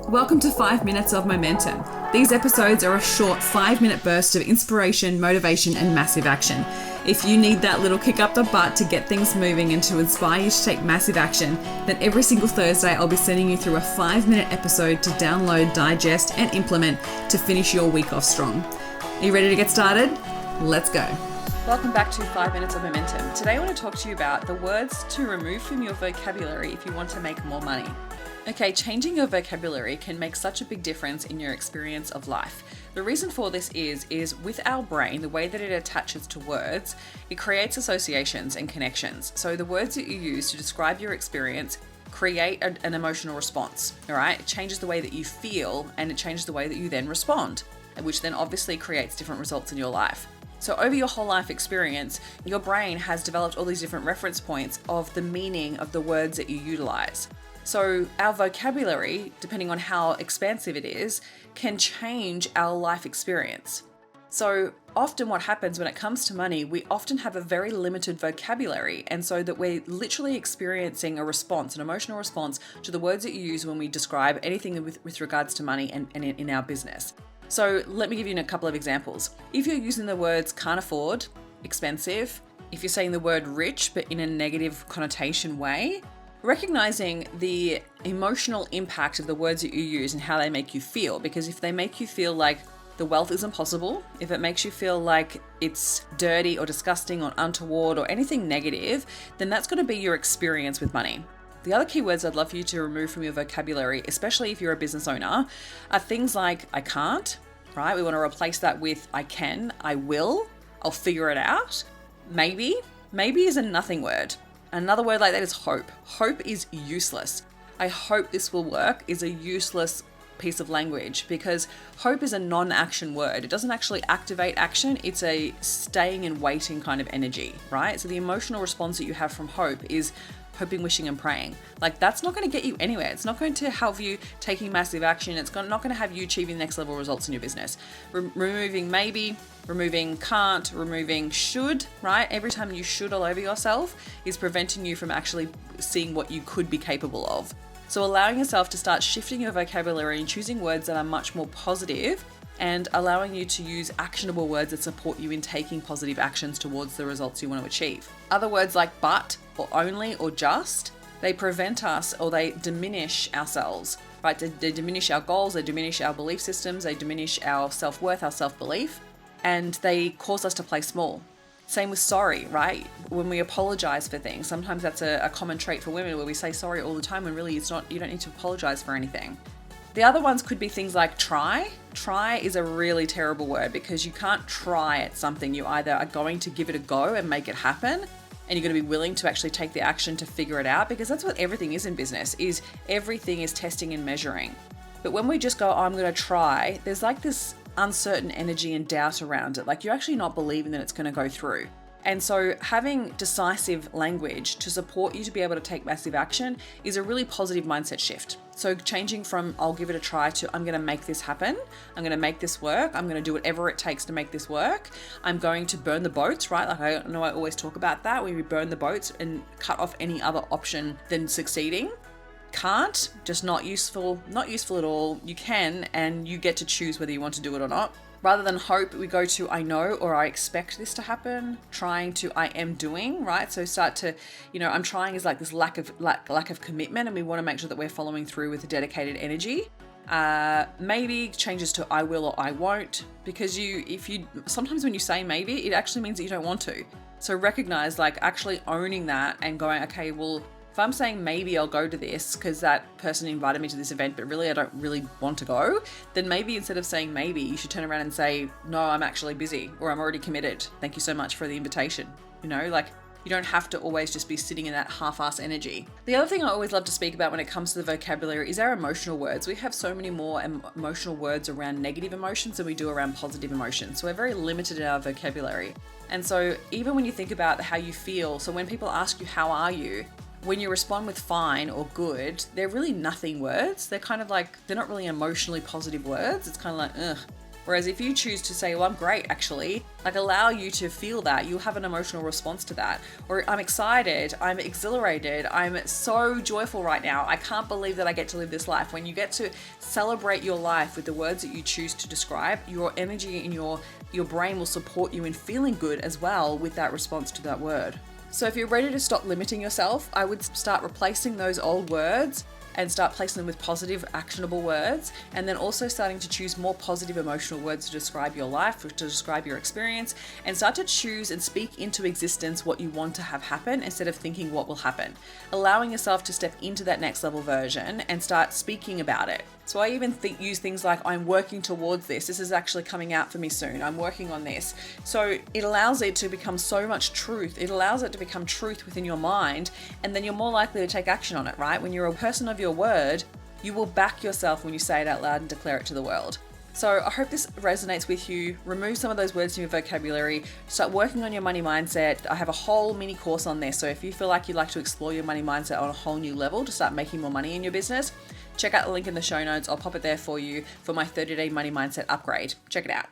Welcome to 5 Minutes of Momentum. These episodes are a short 5-minute burst of inspiration, motivation, and massive action. If you need that little kick up the butt to get things moving and to inspire you to take massive action, then every single Thursday I'll be sending you through a 5-minute episode to download, digest, and implement to finish your week off strong. Are you ready to get started? Let's go. Welcome back to 5 Minutes of Momentum. Today I want to talk to you about the words to remove from your vocabulary if you want to make more money. Okay, changing your vocabulary can make such a big difference in your experience of life. The reason for this is with our brain, the way that it attaches to words, it creates associations and connections. So the words that you use to describe your experience create an emotional response, all right? It changes the way that you feel and it changes the way that you then respond, which then obviously creates different results in your life. So over your whole life experience, your brain has developed all these different reference points of the meaning of the words that you utilize. So our vocabulary, depending on how expansive it is, can change our life experience. So often what happens when it comes to money, we often have a very limited vocabulary, and so that we're literally experiencing a response, an emotional response to the words that you use when we describe anything with regards to money and in our business. So let me give you a couple of examples. If you're using the words can't afford, expensive, if you're saying the word rich but in a negative connotation way, recognizing the emotional impact of the words that you use and how they make you feel, because if they make you feel like the wealth is impossible, if it makes you feel like it's dirty or disgusting or untoward or anything negative, then that's going to be your experience with money. The other keywords I'd love for you to remove from your vocabulary, especially if you're a business owner, are things like I can't, right? We want to replace that with I can, I will, I'll figure it out. Maybe is a nothing word. Another word like that is hope. Hope is useless. I hope this will work is a useless piece of language because hope is a non-action word. It doesn't actually activate action. It's a staying and waiting kind of energy, right? So the emotional response that you have from hope is hoping, wishing, and praying. Like that's not going to get you anywhere. It's not going to help you taking massive action. It's not going to have you achieving next level results in your business. Removing maybe, removing can't, removing should, right? Every time you should all over yourself is preventing you from actually seeing what you could be capable of. So allowing yourself to start shifting your vocabulary and choosing words that are much more positive and allowing you to use actionable words that support you in taking positive actions towards the results you want to achieve. Other words like but or only or just, they prevent us or they diminish ourselves, right? They diminish our goals, they diminish our belief systems, they diminish our self-worth, our self-belief, and they cause us to play small. Same with sorry, right? When we apologize for things, sometimes that's a common trait for women where we say sorry all the time when really it's not, you don't need to apologize for anything. The other ones could be things like try. Try is a really terrible word because you can't try at something. You either are going to give it a go and make it happen, and you're going to be willing to actually take the action to figure it out, because that's what everything is in business, is everything is testing and measuring. But when we just go, oh, I'm going to try, there's like this uncertain energy and doubt around it. Like you're actually not believing that it's going to go through. And so having decisive language to support you to be able to take massive action is a really positive mindset shift. So changing from I'll give it a try to I'm going to make this happen. I'm going to make this work. I'm going to do whatever it takes to make this work. I'm going to burn the boats, right? Like I know I always talk about that. We burn the boats and cut off any other option than succeeding. Can't, just not useful at all. You can, and you get to choose whether you want to do it or not. Rather than hope, we go to I know or I expect this to happen, trying to I am doing, right? So start to, I'm trying is like this lack of commitment, and we want to make sure that we're following through with a dedicated energy. Maybe changes to I will or I won't, because sometimes when you say maybe, it actually means that you don't want to. So recognize like actually owning that and going, okay, well, if I'm saying maybe I'll go to this because that person invited me to this event, but really I don't really want to go, then maybe instead of saying maybe, you should turn around and say, no, I'm actually busy, or I'm already committed. Thank you so much for the invitation. You don't have to always just be sitting in that half-ass energy. The other thing I always love to speak about when it comes to the vocabulary is our emotional words. We have so many more emotional words around negative emotions than we do around positive emotions. So we're very limited in our vocabulary. And so even when you think about how you feel, so when people ask you, how are you? When you respond with fine or good, they're really nothing words. They're kind of like, they're not really emotionally positive words. It's kind of like, ugh. Whereas if you choose to say, well, I'm great actually, like allow you to feel that, you'll have an emotional response to that. Or I'm excited, I'm exhilarated, I'm so joyful right now, I can't believe that I get to live this life. When you get to celebrate your life with the words that you choose to describe, your energy in your brain will support you in feeling good as well with that response to that word. So if you're ready to stop limiting yourself, I would start replacing those old words and start placing them with positive, actionable words, and then also starting to choose more positive emotional words to describe your life, to describe your experience, and start to choose and speak into existence what you want to have happen instead of thinking what will happen. Allowing yourself to step into that next level version and start speaking about it. So I even use things like, I'm working towards this. This is actually coming out for me soon. I'm working on this. So it allows it to become so much truth. It allows it to become truth within your mind, and then you're more likely to take action on it, right? When you're a person of your word, you will back yourself when you say it out loud and declare it to the world. So I hope this resonates with you. Remove some of those words from your vocabulary. Start working on your money mindset. I have a whole mini course on this. So if you feel like you'd like to explore your money mindset on a whole new level to start making more money in your business, check out the link in the show notes. I'll pop it there for you for my 30-day money mindset upgrade. Check it out.